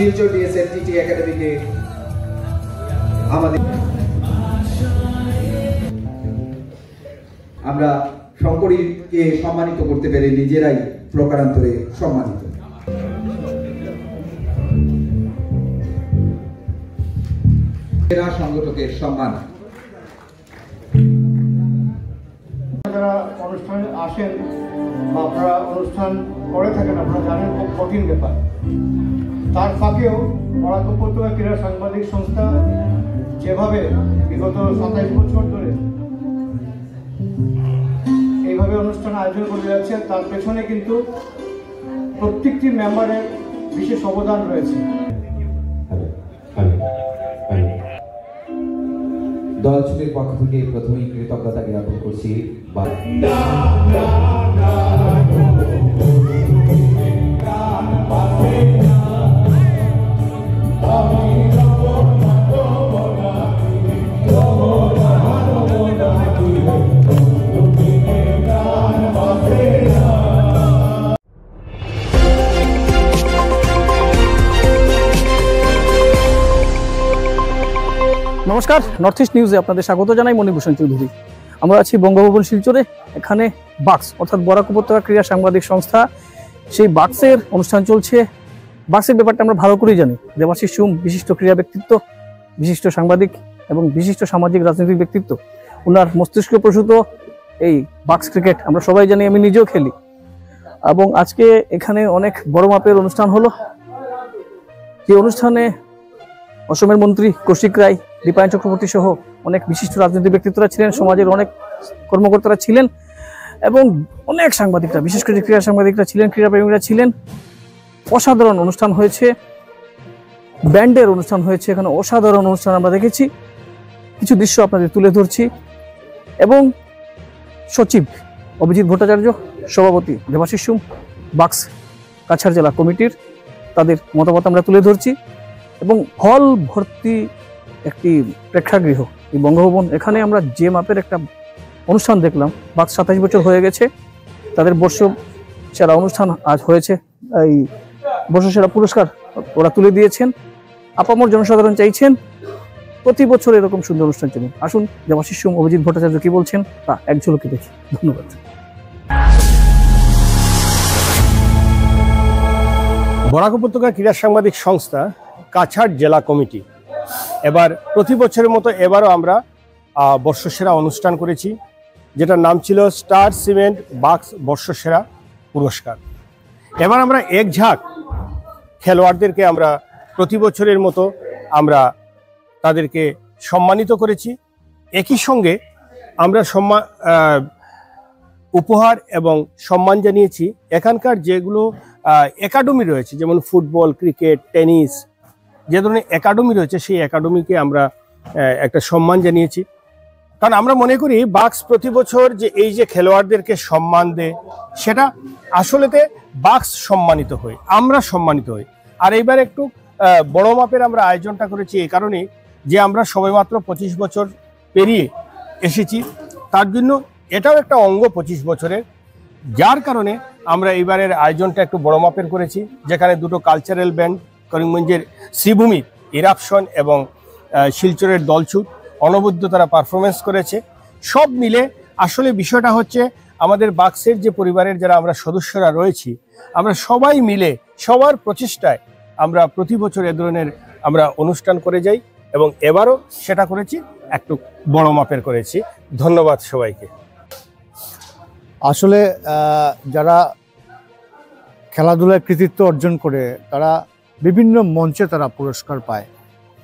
শিলচর ডিএসএফটিটি একাডেমিকে আমাদের আমরা শঙ্করীকে সম্মানিত করতে পেরে নিজেরাই প্রকারান্তরে সম্মানিত। সেরা সংগঠকের সম্মান। যারা অনুষ্ঠানে আসেন বা আপনারা অনুষ্ঠান করে থাকেন, আপনারা জানেন খুব কঠিন ব্যাপার। তার ফাঁকেও বরাক উপত্যকা ক্রীড়া সাংবাদিক সংস্থা যেভাবে বিগত 27 বছর ধরে এইভাবে অনুষ্ঠান আয়োজন করে যাচ্ছে, তার পেছনে কিন্তু প্রত্যেকটি মেম্বারের বিশেষ অবদান রয়েছে। দল ছুটির পক্ষ থেকে প্রথমেই কৃতজ্ঞতা জ্ঞাপন করছি। নমস্কার, নর্থ ইস্ট নিউজে আপনাদের স্বাগত জানাই। মণিভূষণ চৌধুরী। আমরা আছি বঙ্গভবন শিলচরে। এখানে বাক্স অর্থাৎ বরাক উপত্যকা ক্রীড়া সাংবাদিক সংস্থা, সেই বাক্সের অনুষ্ঠান চলছে। বাক্সের ব্যাপারটা আমরা ভালো করেই জানি। দেবাশিস সুম বিশিষ্ট ক্রীড়া ব্যক্তিত্ব, বিশিষ্ট সাংবাদিক এবং বিশিষ্ট সামাজিক রাজনৈতিক ব্যক্তিত্ব। ওনার মস্তিষ্ক প্রসূত এই বাক্স ক্রিকেট আমরা সবাই জানি, আমি নিজেও খেলি। এবং আজকে এখানে অনেক বড় মাপের অনুষ্ঠান হলো। যে অনুষ্ঠানে অসমের মন্ত্রী কৌশিক রায়, দীপায়ন চক্রবর্তী সহ অনেক বিশিষ্ট রাজনৈতিক ব্যক্তিত্বরা ছিলেন, সমাজের অনেক কর্মকর্তারা ছিলেন এবং অনেক সাংবাদিকরা, বিশেষ করে ক্রীড়া সাংবাদিকরা ছিলেন, ক্রীড়াপ্রেমীরা ছিলেন। অসাধারণ অনুষ্ঠান হয়েছে, ব্যান্ডের অনুষ্ঠান হয়েছে। এখানে অসাধারণ অনুষ্ঠান আমরা দেখেছি। কিছু দৃশ্য আপনাদের তুলে ধরছি। এবং সচিব অভিজিৎ ভট্টাচার্য, সভাপতি দেবাশিস সুম, বাক্স কাছাড় জেলা কমিটির, তাদের মতামত আমরা তুলে ধরছি। এবং হল ভর্তি একটি প্রেক্ষাগৃহ এই বঙ্গভবন। এখানে আমরা যে মাপের একটা অনুষ্ঠান দেখলাম। বাক্স 27 বছর হয়ে গেছে, তাদের বর্ষ সেরা অনুষ্ঠান আজ হয়েছে। এই বর্ষ সেরা পুরস্কার ওরা তুলে দিয়েছেন। আপামর জনসাধারণ চাইছেন প্রতি বছর এরকম সুন্দর অনুষ্ঠান চলুন। আসুন দেবাশিস সুম, অভিজিৎ ভট্টাচার্য কি বলছেন তা এক ঝলকে দেখি। ধন্যবাদ। বরাক উপত্যকা ক্রীড়া সাংবাদিক সংস্থা কাছাড় জেলা কমিটি এবার প্রতি বছরের মতো এবারও আমরা বর্ষসেরা অনুষ্ঠান করেছি, যেটার নাম ছিল স্টার সিমেন্ট বাক্স বর্ষসেরা পুরস্কার। এবার আমরা এক ঝাঁক খেলোয়াড়দেরকে আমরা প্রতি বছরের মতো আমরা তাদেরকে সম্মানিত করেছি। একই সঙ্গে আমরা উপহার এবং সম্মান জানিয়েছি এখানকার যেগুলো একাডেমি রয়েছে, যেমন ফুটবল, ক্রিকেট, টেনিস, যে ধরনের একাডেমি রয়েছে সেই একাডেমিকে আমরা একটা সম্মান জানিয়েছি। কারণ আমরা মনে করি বাক্স প্রতি বছর যে এই যে খেলোয়াড়দেরকে সম্মান দেয়, সেটা আসলেতে বাক্স সম্মানিত হয়, আমরা সম্মানিত হই। আর এইবার একটু বড় মাপের আমরা আয়োজনটা করেছি এই কারণে যে আমরা সবেমাত্র 25 বছর পেরিয়ে এসেছি, তার জন্য এটাও একটা অঙ্গ 25 বছরের, যার কারণে আমরা এইবারের আয়োজনটা একটু বড় মাপের করেছি, যেখানে দুটো কালচারাল ব্যান্ড, করিমগঞ্জের শ্রীভূমি ইরাপশন এবং শিলচরের দলছুট অনবদ্য তারা পারফরমেন্স করেছে। সব মিলে আসলে বিষয়টা হচ্ছে আমাদের বাক্সের যে পরিবারের যারা আমরা সদস্যরা রয়েছি, আমরা সবাই মিলে সবার প্রচেষ্টায় আমরা প্রতি বছর এ ধরনের আমরা অনুষ্ঠান করে যাই এবং এবারও সেটা করেছি, একটু বড় মাপের করেছি। ধন্যবাদ সবাইকে। আসলে যারা খেলাধুলায় কৃতিত্ব অর্জন করে তারা বিভিন্ন মঞ্চে তারা পুরস্কার পায়,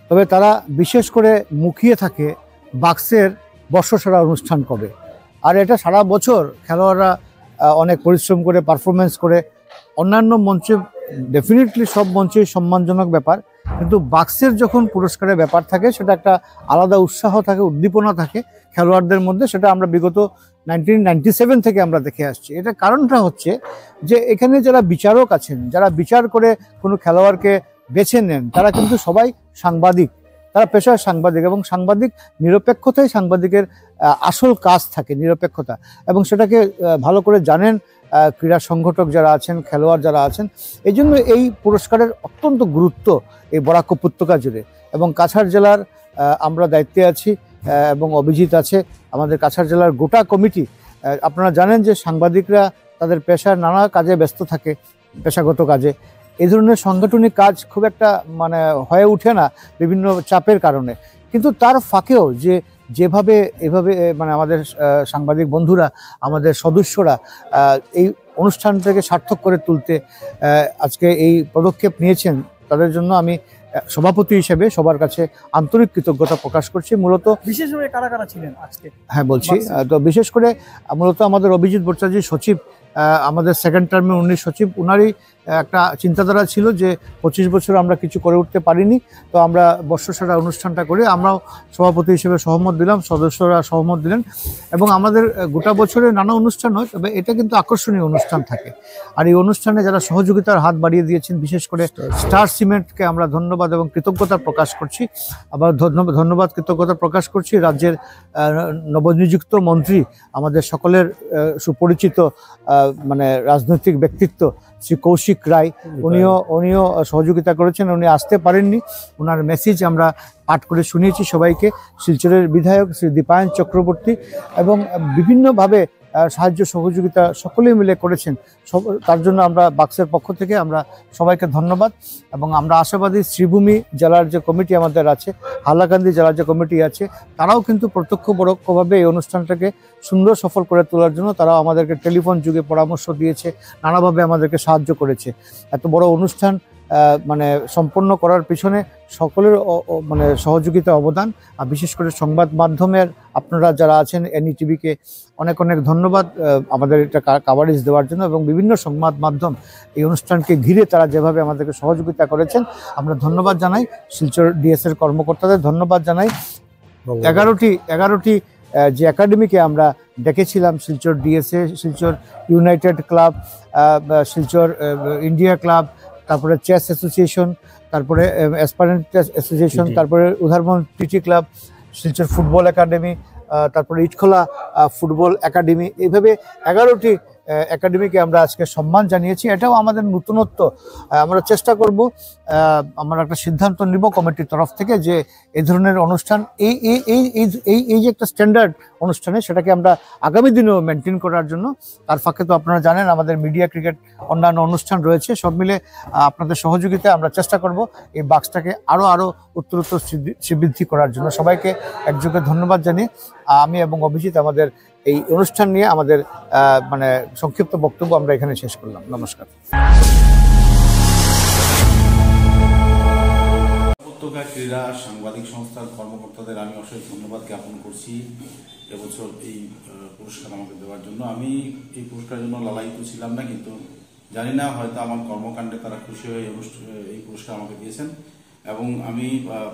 তবে তারা বিশেষ করে মুখিয়ে থাকে বাক্সের বর্ষসেরা অনুষ্ঠান কবে। আর এটা সারা বছর খেলোয়াড়রা অনেক পরিশ্রম করে পারফরমেন্স করে অন্যান্য মঞ্চে ডেফিনেটলি সব মঞ্চেই সম্মানজনক ব্যাপার, কিন্তু বাক্সের যখন পুরস্কারের ব্যাপার থাকে সেটা একটা আলাদা উৎসাহ থাকে, উদ্দীপনা থাকে খেলোয়াড়দের মধ্যে। সেটা আমরা বিগত 1997 থেকে আমরা দেখে আসছি। এটা কারণটা হচ্ছে যে এখানে যারা বিচারক আছেন, যারা বিচার করে কোনো খেলোয়াড়কে বেছে নেন, তারা কিন্তু সবাই সাংবাদিক, তারা পেশার সাংবাদিক, এবং সাংবাদিক নিরপেক্ষতাই সাংবাদিকের আসল কাজ থাকে, নিরপেক্ষতা। এবং সেটাকে ভালো করে জানেন ক্রীড়া সংগঠক যারা আছেন, খেলোয়াড় যারা আছেন। এই জন্য এই পুরস্কারের অত্যন্ত গুরুত্ব এই বরাক উপত্যকা জুড়ে। এবং কাছাড় জেলার আমরা দায়িত্বে আছি এবং অভিজিৎ আছে, আমাদের কাছাড় জেলার গোটা কমিটি। আপনারা জানেন যে সাংবাদিকরা তাদের পেশার নানা কাজে ব্যস্ত থাকে, পেশাগত কাজে। এই ধরনের সাংগঠনিক কাজ খুব একটা মানে হয়ে ওঠে না বিভিন্ন চাপের কারণে। কিন্তু তার ফাঁকেও যেভাবে এভাবে মানে আমাদের সাংবাদিক বন্ধুরা, আমাদের সদস্যরা এই অনুষ্ঠানটাকে সার্থক করে তুলতে আজকে এই পদক্ষেপ নিয়েছেন, তাদের জন্য আমি সভাপতি হিসেবে সবার কাছে আন্তরিক কৃতজ্ঞতা প্রকাশ করছি। মূলত বিশেষভাবে কারা কারা ছিলেন আজকে? হ্যাঁ বলছি, তো বিশেষ করে মূলত আমাদের অভিজিৎ ভট্টাচার্য সচিব, আমাদের সেকেন্ড টার্মে উনি সচিব, উনারই একটা চিন্তাধারা ছিল যে 25 বছর আমরা কিছু করে উঠতে পারিনি, তো আমরা বর্ষসেরা অনুষ্ঠানটা করে আমরাও সভাপতি হিসেবে সহমত দিলাম, সদস্যরা সহমত দিলেন। এবং আমাদের গোটা বছরে নানা অনুষ্ঠান হয়, তবে এটা কিন্তু আকর্ষণীয় অনুষ্ঠান থাকে। আর এই অনুষ্ঠানে যারা সহযোগিতার হাত বাড়িয়ে দিয়েছেন, বিশেষ করে স্টার সিমেন্টকে আমরা ধন্যবাদ এবং কৃতজ্ঞতা প্রকাশ করছি। আবার ধন্যবাদ কৃতজ্ঞতা প্রকাশ করছি রাজ্যের নবনিযুক্ত মন্ত্রী, আমাদের সকলের সুপরিচিত মানে রাজনৈতিক ব্যক্তিত্ব শ্রী কৌশিক রায়। উনিও সহযোগিতা করেছেন। উনি আসতে পারেননি, ওনার মেসেজ আমরা পাঠ করে শুনিয়েছি সবাইকে। শিলচরের বিধায়ক শ্রী দীপায়ন চক্রবর্তী এবং বিভিন্নভাবে সাহায্য সহযোগিতা সকলেই মিলে করেছেন। তার জন্য আমরা বাক্সের পক্ষ থেকে আমরা সবাইকে ধন্যবাদ। এবং আমরা আশাবাদী শ্রীভূমি জেলার যে কমিটি আমাদের আছে, হাইলাকান্দি জেলার যে কমিটি আছে, তারাও কিন্তু প্রত্যক্ষ পরোক্ষভাবে এই অনুষ্ঠানটাকে সুন্দর সফল করে তোলার জন্য তারাও আমাদেরকে টেলিফোন যুগে পরামর্শ দিয়েছে, নানাভাবে আমাদেরকে সাহায্য করেছে। এত বড় অনুষ্ঠান মানে সম্পন্ন করার পিছনে সকলের মানে সহযোগিতা অবদান। আর বিশেষ করে সংবাদ মাধ্যমের আপনারা যারা আছেন, এনইটিভিকে অনেক অনেক ধন্যবাদ আমাদের এটা কাভারেজ দেওয়ার জন্য। এবং বিভিন্ন সংবাদ মাধ্যম এই অনুষ্ঠানকে ঘিরে তারা যেভাবে আমাদেরকে সহযোগিতা করেছেন, আমরা ধন্যবাদ জানাই। শিলচর ডিএসের কর্মকর্তাদের ধন্যবাদ জানাই। 11টি যে একাডেমিকে আমরা ডেকেছিলাম, Silchar DSA, Silchar United club, Silchar India club, তারপরে চেস অ্যাসোসিয়েশন, তারপরে অ্যাসপারেন্ট চেস অ্যাসোসিয়েশন, তারপরে Udarbond TT club, Silchar football academy, তারপরে ইটখোলা ফুটবল একাডেমি, এইভাবে 11টি একাডেমিকে আমরা আজকে সম্মান জানিয়েছি। এটাও আমাদের নতুনত্ব। আমরা চেষ্টা করব, আমরা একটা সিদ্ধান্ত নিব কমিটির তরফ থেকে যে এই ধরনের অনুষ্ঠান, এই যে একটা স্ট্যান্ডার্ড অনুষ্ঠানে, সেটাকে আমরা আগামী দিনেও মেনটেন করার জন্য। তার ফাঁকে তো আপনারা জানেন আমাদের মিডিয়া ক্রিকেট অন্যান্য অনুষ্ঠান রয়েছে, সব মিলে আপনাদের সহযোগিতায় আমরা চেষ্টা করব এই বাক্সটাকে আরও উত্তরোত্তর শ্রীবৃদ্ধি করার জন্য। সবাইকে একযোগে ধন্যবাদ জানিয়ে আমি এবং অভিজিৎ আমাদের এই অনুষ্ঠান নিয়ে আমাদের মানে সংক্ষিপ্ত বক্তব্য আমরা এখানে শেষ করলাম। নমস্কার। উপত্যকা ক্রীড়া সাংবাদিক সংস্থার কর্মকর্তাদের আমি অশেষ ধন্যবাদ জ্ঞাপন করছি এবছর এই পুরস্কার আমাকে দেওয়ার জন্য। আমি এই পুরস্কারের জন্য লালায়িত ছিলাম না, কিন্তু জানি না হয়তো আমার কর্মকাণ্ডে তারা খুশি হয়ে এই পুরস্কার আমাকে দিয়েছেন। এবং আমি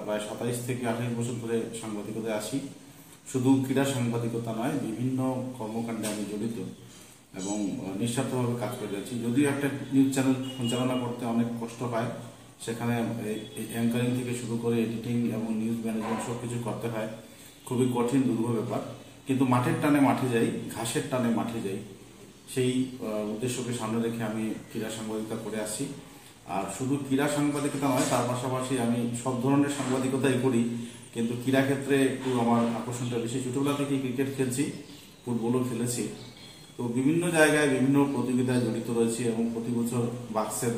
প্রায় 27 থেকে 28 বছর ধরে সাংবাদিকতায় আসি। শুধু ক্রীড়া সাংবাদিকতা নয়, বিভিন্ন কর্মকাণ্ডে আমি জড়িত এবং নিঃস্বার্থভাবে কাজ করে যাচ্ছি। যদিও একটা নিউজ চ্যানেল পরিচালনা করতে অনেক কষ্ট হয়, সেখানে অ্যাঙ্কারিং থেকে শুরু করে এডিটিং এবং নিউজ ম্যানেজমেন্ট সব কিছু করতে হয়, খুবই কঠিন দুর্গম ব্যাপার। কিন্তু মাঠের টানে মাঠে যাই, ঘাসের টানে মাঠে যাই, সেই উদ্দেশ্যকে সামনে রেখে আমি ক্রীড়া সাংবাদিকতা করে আসছি। আর শুধু ক্রীড়া সাংবাদিকতা নয়, তার পাশাপাশি আমি সব ধরনের সাংবাদিকতাই করি, কিন্তু ক্রীড়া ক্ষেত্রে একটু আমার আকর্ষণটা বেশি। ছোটবেলা থেকেই ক্রিকেট খেলছি, ফুটবলও খেলেছি, তো বিভিন্ন জায়গায় বিভিন্ন প্রতিযোগিতায় জড়িত রয়েছি এবং প্রতি বছর বাক্সের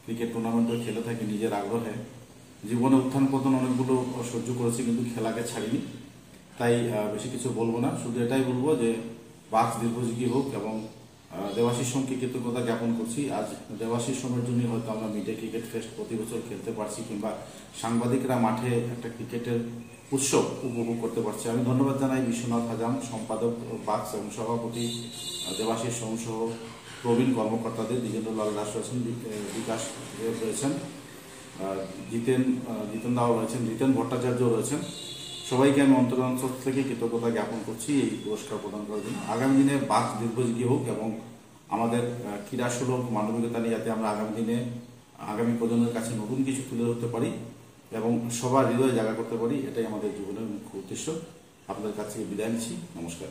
ক্রিকেট টুর্নামেন্টও খেলে থাকি নিজের আগ্রহে। জীবনে উত্থান পতন অনেকগুলো সহ্য করেছি, কিন্তু খেলাকে ছাড়িনি। তাই বেশি কিছু বলবো না, শুধু এটাই বলবো যে বাক্স দীর্ঘজীবী হোক। এবং দেবাশিস সোমকে কৃতজ্ঞতা জ্ঞাপন করছি। আজ দেবাশিস সোমের জন্যই হয়তো আমরা মিডিয়া ক্রিকেট ফেস্ট প্রতি বছর খেলতে পারছি, কিংবা সাংবাদিকরা মাঠে একটা ক্রিকেটের উৎসব উপভোগ করতে পারছি। আমি ধন্যবাদ জানাই বিশ্বনাথ হাজাম, সম্পাদক বাক্স এবং সভাপতি দেবাশিস সোম সহ প্রবীণ কর্মকর্তাদের, দ্বিজেন্দ্রলাল দাস রয়েছেন, বিকাশ রয়েছেন, জিতেন দাও রয়েছেন, জিতেন ভট্টাচার্য রয়েছেন। সবাইকে আমি অন্তর থেকে কৃতজ্ঞতা জ্ঞাপন করছি এই পুরস্কার প্রদান করার জন্য। আগামী দিনে বাক্স দীর্ঘজীবী হোক এবং আমাদের ক্রীড়াসুলভ মানবিকতা নিয়ে যাতে আমরা আগামী দিনে আগামী প্রজন্মের কাছে নতুন কিছু তুলে ধরতে পারি এবং সবার হৃদয়ে জায়গা করতে পারি, এটাই আমাদের জীবনের মুখ্য উদ্দেশ্য। আপনাদের কাছ থেকে বিদায় নিচ্ছি। নমস্কার।